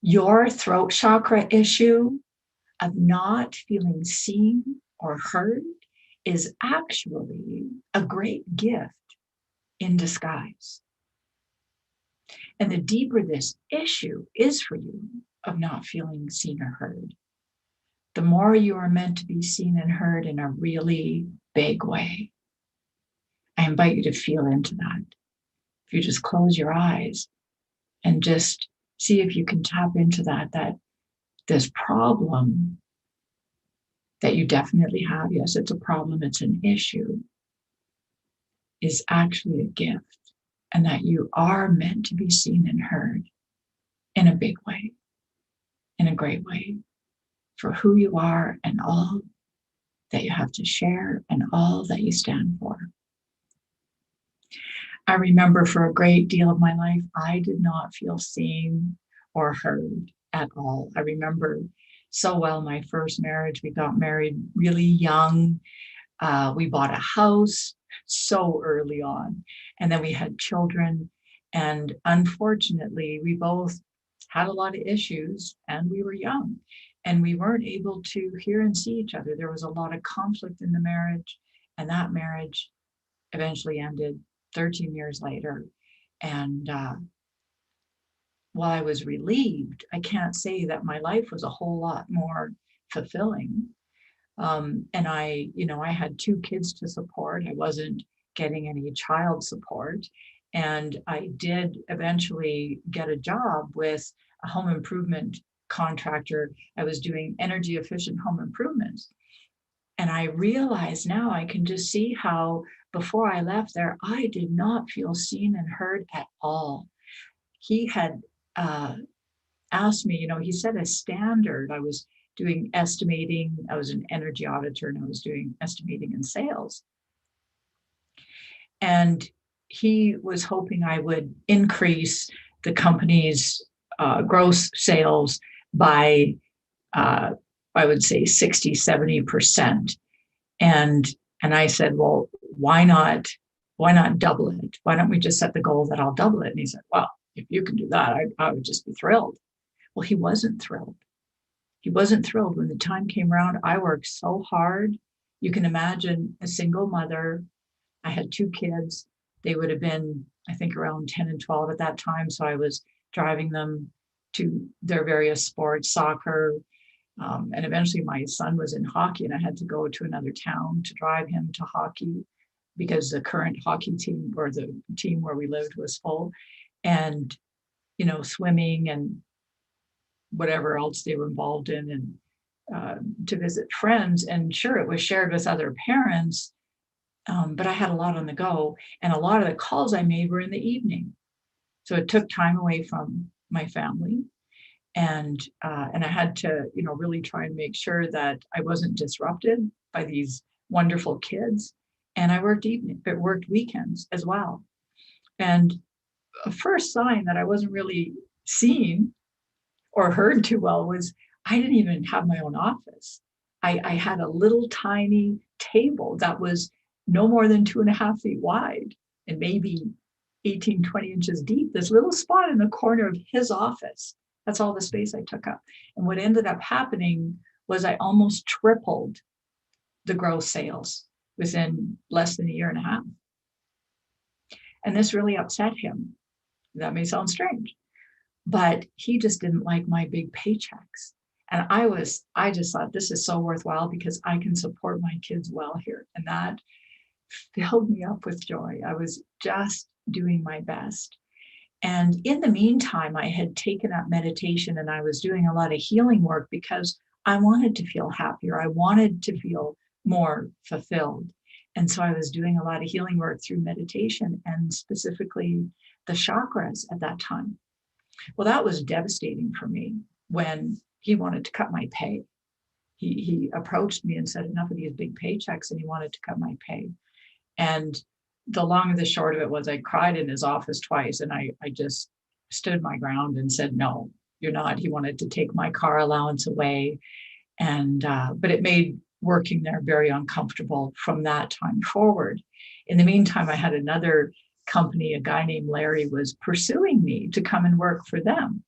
Your throat chakra issue of not feeling seen or heard is actually a great gift in disguise. And the deeper this issue is for you of not feeling seen or heard, the more you are meant to be seen and heard in a really big way. I invite you to feel into that. If you just close your eyes and just see if you can tap into that this problem that you definitely have, yes, it's a problem, it's an issue, is actually a gift, and that you are meant to be seen and heard in a big way, in a great way, for who you are and all that you have to share and all that you stand for. I remember for a great deal of my life, I did not feel seen or heard at all. I remember so well my first marriage. We got married really young. We bought a house so early on, and then we had children. And unfortunately, we both had a lot of issues, and we were young, and we weren't able to hear and see each other. There was a lot of conflict in the marriage, and that marriage eventually ended 13 years later. And while I was relieved, I can't say that my life was a whole lot more fulfilling. And I had 2 kids to support. I wasn't getting any child support. And I did eventually get a job with a home improvement contractor. I was doing energy efficient home improvements. And I realize now I can just see how before I left there, I did not feel seen and heard at all. He had asked me, he set a standard. I was doing estimating. I was an energy auditor and I was doing estimating and sales. And he was hoping I would increase the company's gross sales by, I would say 60, 70%. And I said, well, why not double it? Why don't we just set the goal that I'll double it? And he said, well, if you can do that, I would just be thrilled. Well, he wasn't thrilled. He wasn't thrilled when the time came around. I worked so hard. You can imagine a single mother. I had 2 kids. They would have been, I think, around 10 and 12 at that time. So I was driving them to their various sports, soccer. And eventually my son was in hockey and I had to go to another town to drive him to hockey because the current hockey team or the team where we lived was full. And, swimming and whatever else they were involved in, and to visit friends. And sure, it was shared with other parents, but I had a lot on the go. And a lot of the calls I made were in the evening. So it took time away from my family. And I had to, really try and make sure that I wasn't disrupted by these wonderful kids. And I worked weekends as well. And a first sign that I wasn't really seen or heard too well was I didn't even have my own office. I had a little tiny table that was no more than 2.5 feet wide and maybe 18, 20 inches deep, this little spot in the corner of his office. That's all the space I took up. And what ended up happening was I almost tripled the gross sales within less than 1.5 years. And this really upset him. That may sound strange, but he just didn't like my big paychecks. And I just thought this is so worthwhile because I can support my kids well here. And that filled me up with joy. I was just doing my best. And in the meantime, I had taken up meditation and I was doing a lot of healing work because I wanted to feel happier. I wanted to feel more fulfilled. And so I was doing a lot of healing work through meditation and specifically the chakras at that time. Well, that was devastating for me when he wanted to cut my pay. He approached me and said enough of these big paychecks and he wanted to cut my pay. And the long and the short of it was I cried in his office twice and I just stood my ground and said, no, you're not. He wanted to take my car allowance away. And but it made working there very uncomfortable from that time forward. In the meantime, I had another company, a guy named Larry was pursuing me to come and work for them.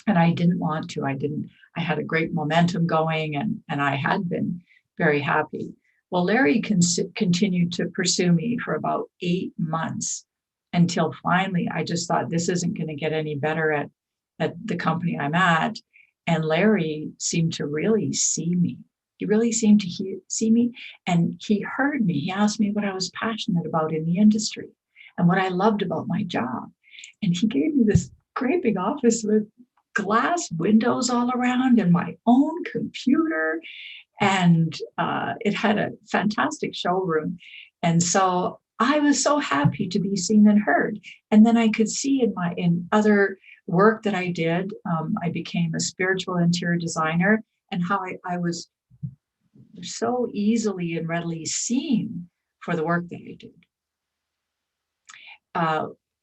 And I didn't want to. I had a great momentum going, and I had been very happy. Well, Larry continued to pursue me for about 8 months until finally I just thought this isn't going to get any better at the company I'm at. And Larry seemed to really see me. He really seemed to see me, and he heard me. He asked me what I was passionate about in the industry and what I loved about my job. And he gave me this great big office with glass windows all around and my own computer. And it had a fantastic showroom. And so I was so happy to be seen and heard. And then I could see in other work that I did, I became a spiritual interior designer, and how I was so easily and readily seen for the work that I did.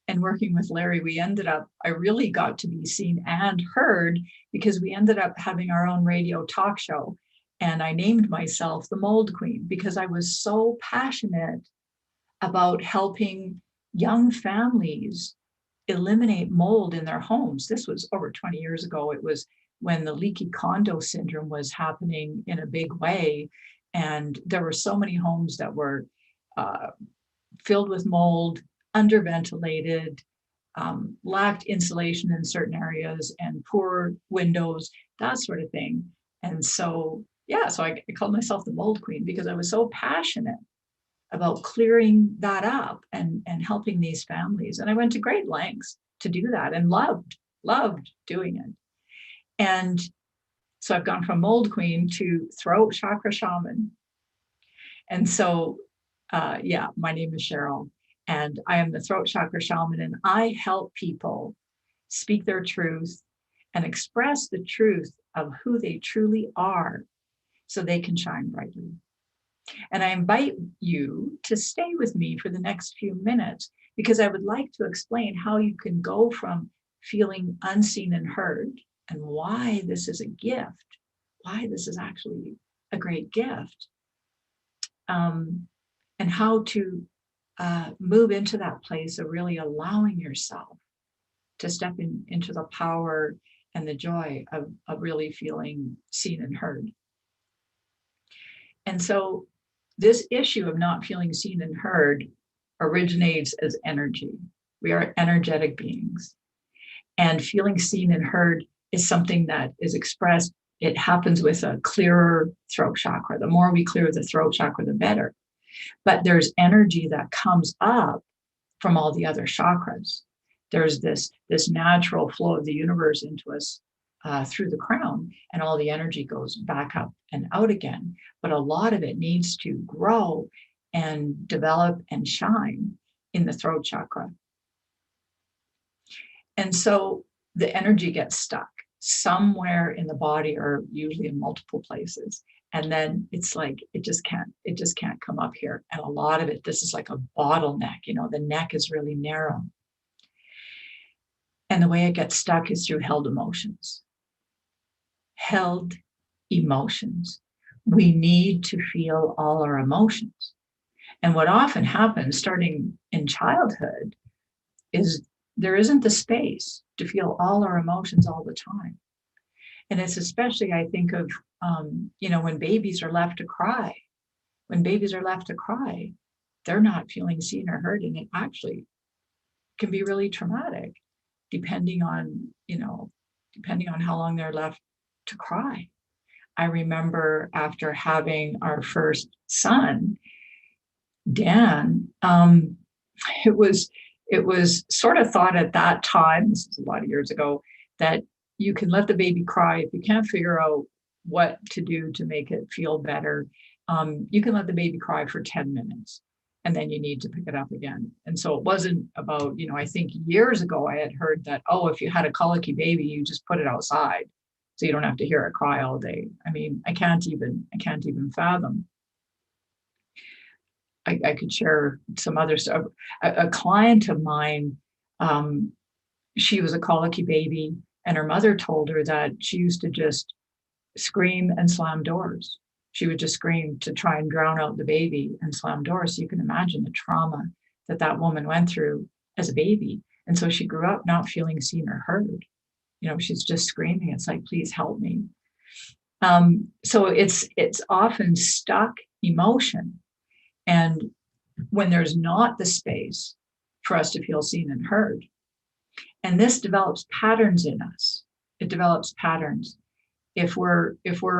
And working with Larry, I really got to be seen and heard, because we ended up having our own radio talk show. And I named myself the Mold Queen because I was so passionate about helping young families eliminate mold in their homes. This was over 20 years ago. It was when the leaky condo syndrome was happening in a big way. And there were so many homes that were filled with mold, underventilated, lacked insulation in certain areas, and poor windows, that sort of thing. And so, yeah, so I called myself the Mold Queen because I was so passionate about clearing that up and helping these families. And I went to great lengths to do that and loved doing it. And so I've gone from Mold Queen to Throat Chakra Shaman. And so, yeah, my name is Cheryl, and I am the Throat Chakra Shaman, and I help people speak their truth and express the truth of who they truly are so they can shine brightly. And I invite you to stay with me for the next few minutes, because I would like to explain how you can go from feeling unseen and heard, and why this is a gift, why this is actually a great gift, and how to move into that place of really allowing yourself to step into the power and the joy of really feeling seen and heard. And so this issue of not feeling seen and heard originates as energy. We are energetic beings. And feeling seen and heard is something that is expressed. It happens with a clearer throat chakra. The more we clear the throat chakra, the better. But there's energy that comes up from all the other chakras. There's this natural flow of the universe into us through the crown, and all the energy goes back up and out again. But a lot of it needs to grow and develop and shine in the throat chakra. And so the energy gets stuck somewhere in the body, or usually in multiple places. And then it's like, it just can't come up here. And a lot of it, this is like a bottleneck, the neck is really narrow. And the way it gets stuck is through held emotions. Held emotions. We need to feel all our emotions. And what often happens starting in childhood is there isn't the space to feel all our emotions all the time. And it's especially, I think of, when babies are left to cry. When babies are left to cry, they're not feeling seen or heard. And it actually can be really traumatic, depending on how long they're left to cry. I remember after having our first son, Dan, it was sort of thought at that time, this was a lot of years ago, that you can let the baby cry if you can't figure out what to do to make it feel better. You can let the baby cry for 10 minutes, and then you need to pick it up again. And so it wasn't about, I think years ago I had heard that, if you had a colicky baby, you just put it outside so you don't have to hear it cry all day. I mean, I can't even fathom. I could share some other stuff. A client of mine, she was a colicky baby, and her mother told her that she used to just scream and slam doors. She would just scream to try and drown out the baby and slam doors. So you can imagine the trauma that woman went through as a baby. And so she grew up not feeling seen or heard. She's just screaming. It's like, please help me. So it's often stuck emotion. And when there's not the space for us to feel seen and heard, and this develops patterns in us. It develops patterns. If we're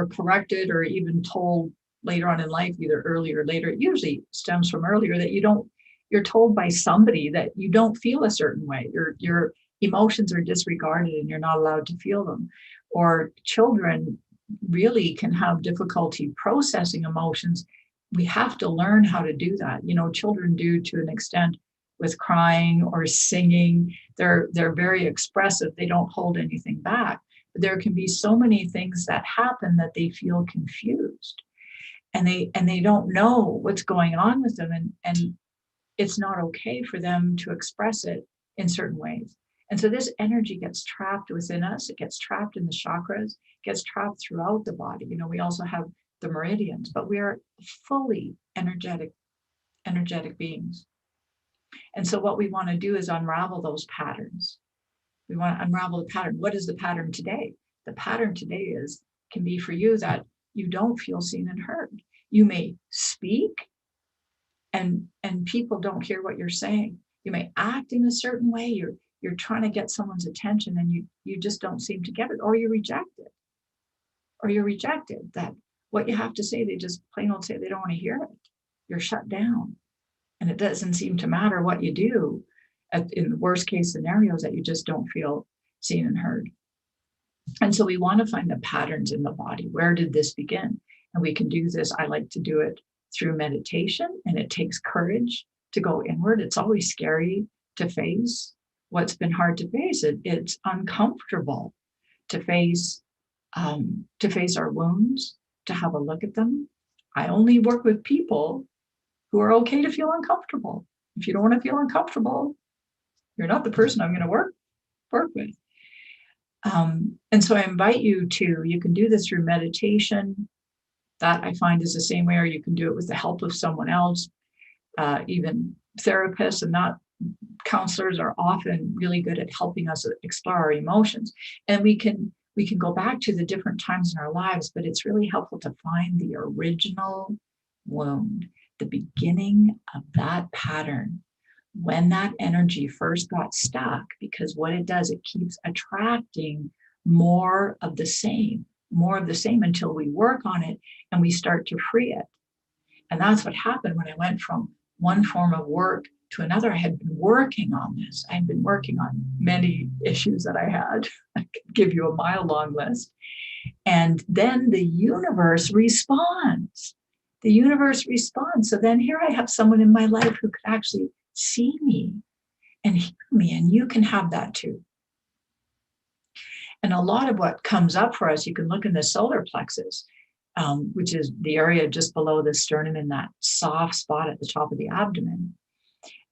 corrected or even told later on in life, either early or later, it usually stems from earlier, that you're told by somebody that you don't feel a certain way. Your emotions are disregarded and you're not allowed to feel them. Or children really can have difficulty processing emotions. We have to learn how to do that. Children do to an extent with crying or singing. They're very expressive. They don't hold anything back. But there can be so many things that happen that they feel confused, and they don't know what's going on with them, and it's not okay for them to express it in certain ways. And so this energy gets trapped within us. It gets trapped in the chakras, gets trapped throughout the body. We also have the meridians, but we are fully energetic beings. And so what we want to do is unravel those patterns. We want to unravel the pattern. What is the pattern today? The pattern today can be for you that you don't feel seen and heard. You may speak and people don't hear what you're saying. You may act in a certain way. You're trying to get someone's attention and you just don't seem to get it, or you're rejected. That what you have to say, they just plain old say they don't want to hear it. You're shut down. And it doesn't seem to matter what you do. In the worst case scenarios, that you just don't feel seen and heard. And so we want to find the patterns in the body. Where did this begin? And we can do this. I like to do it through meditation, and it takes courage to go inward. It's always scary to face what's been hard to face. It's uncomfortable to face our wounds, to have a look at them. I only work with people who are okay to feel uncomfortable. If you don't want to feel uncomfortable, you're not the person I'm going to work with. And so I invite you can do this through meditation. That I find is the same way, or you can do it with the help of someone else. Even therapists and not counselors are often really good at helping us explore our emotions. And we can go back to the different times in our lives, but it's really helpful to find the original wound, the beginning of that pattern, when that energy first got stuck, because what it does, it keeps attracting more of the same until we work on it and we start to free it. And that's what happened when I went from one form of work to another. I had been working on this. I had been working on many issues that I had. I could give you a mile-long list. And then the universe responds. So then here I have someone in my life who could actually see me and hear me, and you can have that too. And a lot of what comes up for us, you can look in the solar plexus, which is the area just below the sternum in that soft spot at the top of the abdomen.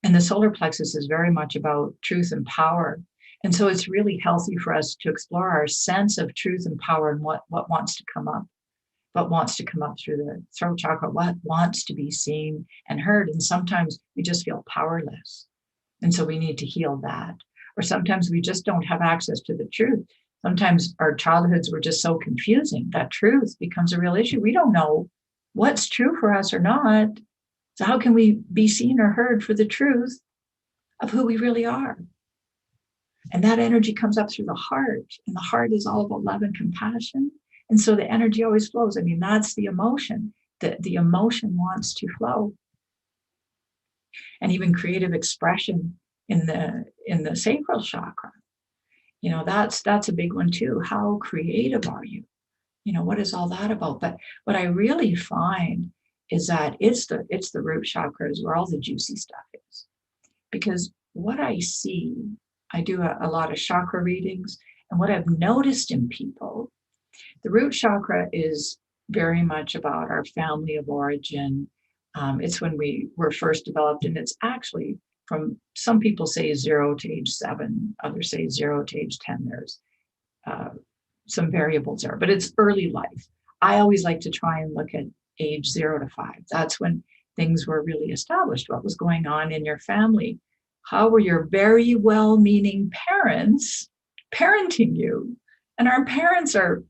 And the solar plexus is very much about truth and power. And so it's really healthy for us to explore our sense of truth and power and what wants to come up. What wants to come up through the throat chakra, what wants to be seen and heard. And sometimes we just feel powerless. And so we need to heal that. Or sometimes we just don't have access to the truth. Sometimes our childhoods were just so confusing that truth becomes a real issue. We don't know what's true for us or not. So how can we be seen or heard for the truth of who we really are? And that energy comes up through the heart. And the heart is all about love and compassion. And so the energy always flows. I mean, that's the emotion. The emotion wants to flow. And even creative expression in the sacral chakra. That's a big one too. How creative are you? What is all that about? But what I really find is that it's the root chakras where all the juicy stuff is. Because what I see, I do a lot of chakra readings, and what I've noticed in people, the root chakra is very much about our family of origin. It's when we were first developed, and it's actually from, some people say 0 to age 7, others say 0 to age 10. There's some variables there, but it's early life. I always like to try and look at age 0 to 5. That's when things were really established. What was going on in your family? How were your very well-meaning parents parenting you. And our parents are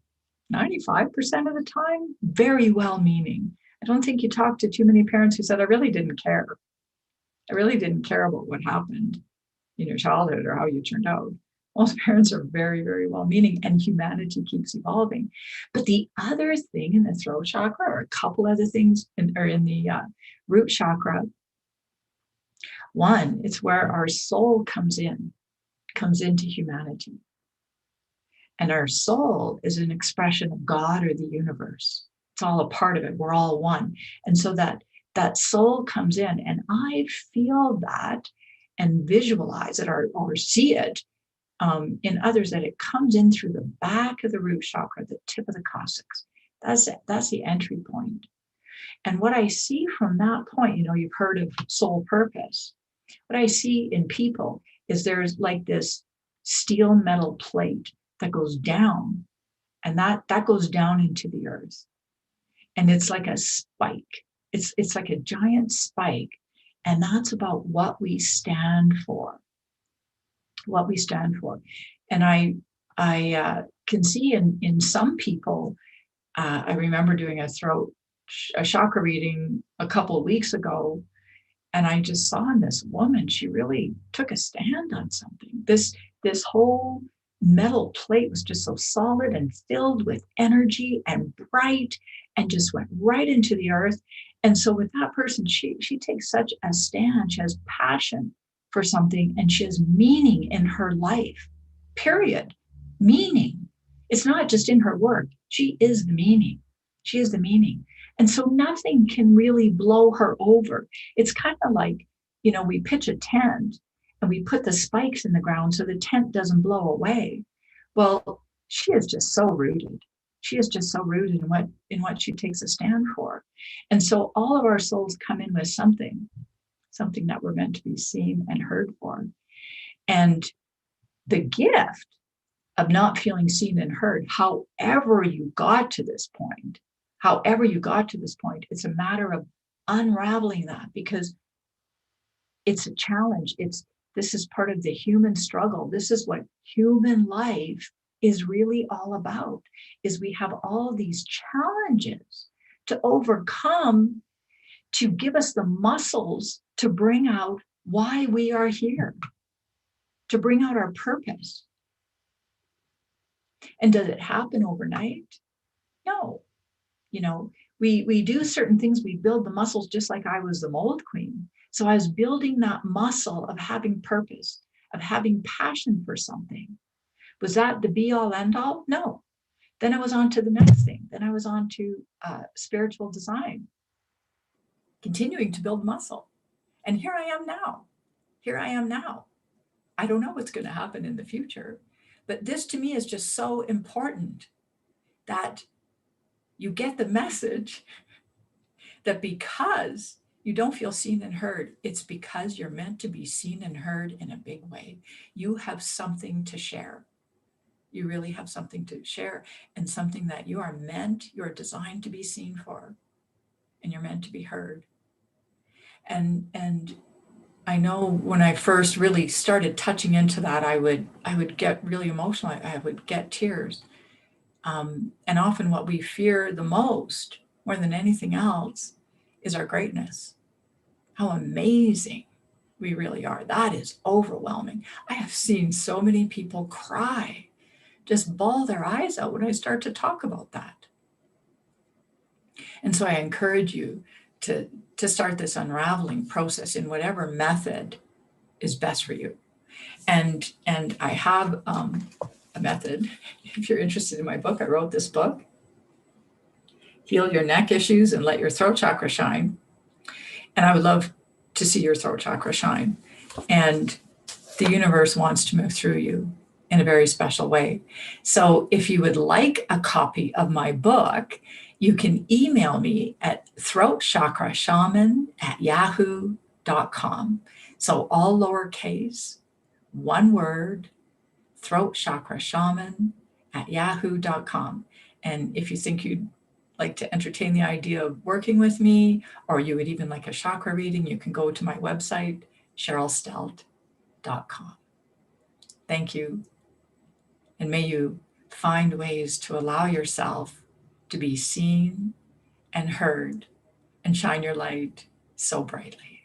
95% of the time very well-meaning. I don't think you talk to too many parents who said, I really didn't care. I really didn't care about what happened in your childhood or how you turned out. Most parents are very, very well-meaning, and humanity keeps evolving. But the other thing in the throat chakra, or a couple other things are in the root chakra. One, it's where our soul comes into humanity. And our soul is an expression of God or the universe. It's all a part of it. We're all one. And so that soul comes in, and I feel that and visualize it or see it in others, that it comes in through the back of the root chakra, the tip of the coccyx. That's the entry point. And what I see from that point, you've heard of soul purpose. What I see in people is there's like this steel metal plate that goes down, and that goes down into the earth. And it's like a spike. It's like a giant spike. And that's about what we stand for. What we stand for. And I can see in some people, I remember doing a chakra reading a couple of weeks ago, and I just saw in this woman, she really took a stand on something. This whole metal plate was just so solid and filled with energy and bright, and just went right into the earth. And so with that person, she takes such a stand. She has passion for something, and she has meaning in her life, period. Meaning. It's not just in her work. She is the meaning. She is the meaning. And so nothing can really blow her over. It's kind of like, we pitch a tent and we put the spikes in the ground so the tent doesn't blow away. Well, she is just so rooted. She is just so rooted in what she takes a stand for. And so all of our souls come in with something that we're meant to be seen and heard for. And the gift of not feeling seen and heard, however you got to this point, it's a matter of unraveling that, because it's a challenge. This is part of the human struggle. This is what human life is really all about, is we have all these challenges to overcome, to give us the muscles to bring out why we are here, to bring out our purpose. And does it happen overnight? No. We do certain things, we build the muscles, just like I was the mold queen. So I was building that muscle of having purpose, of having passion for something. Was that the be all end all? No. Then I was on to the next thing. Then I was on to spiritual design, continuing to build muscle. And here I am now. I don't know what's going to happen in the future, but this to me is just so important, that you get the message that because you don't feel seen and heard, it's because you're meant to be seen and heard in a big way. You have something to share. You really have something to share, and something that you're designed to be seen for, and you're meant to be heard. And I know when I first really started touching into that, I would get really emotional. I would get tears. And often what we fear the most, more than anything else, is our greatness. How amazing we really are. That is overwhelming. I have seen so many people cry, just bawl their eyes out when I start to talk about that. And so I encourage you to start this unraveling process in whatever method is best for you. And I have a method. If you're interested in my book, I wrote this book, Heal Your Neck Issues and Let Your Throat Chakra Shine. And I would love to see your throat chakra shine. And the universe wants to move through you in a very special way. So if you would like a copy of my book, you can email me at throatchakrashaman@yahoo.com. So all lowercase, one word, throatchakrashaman@yahoo.com. And if you think you'd like to entertain the idea of working with me, or you would even like a chakra reading, you can go to my website, CherylStelt.com. Thank you. And may you find ways to allow yourself to be seen and heard and shine your light so brightly.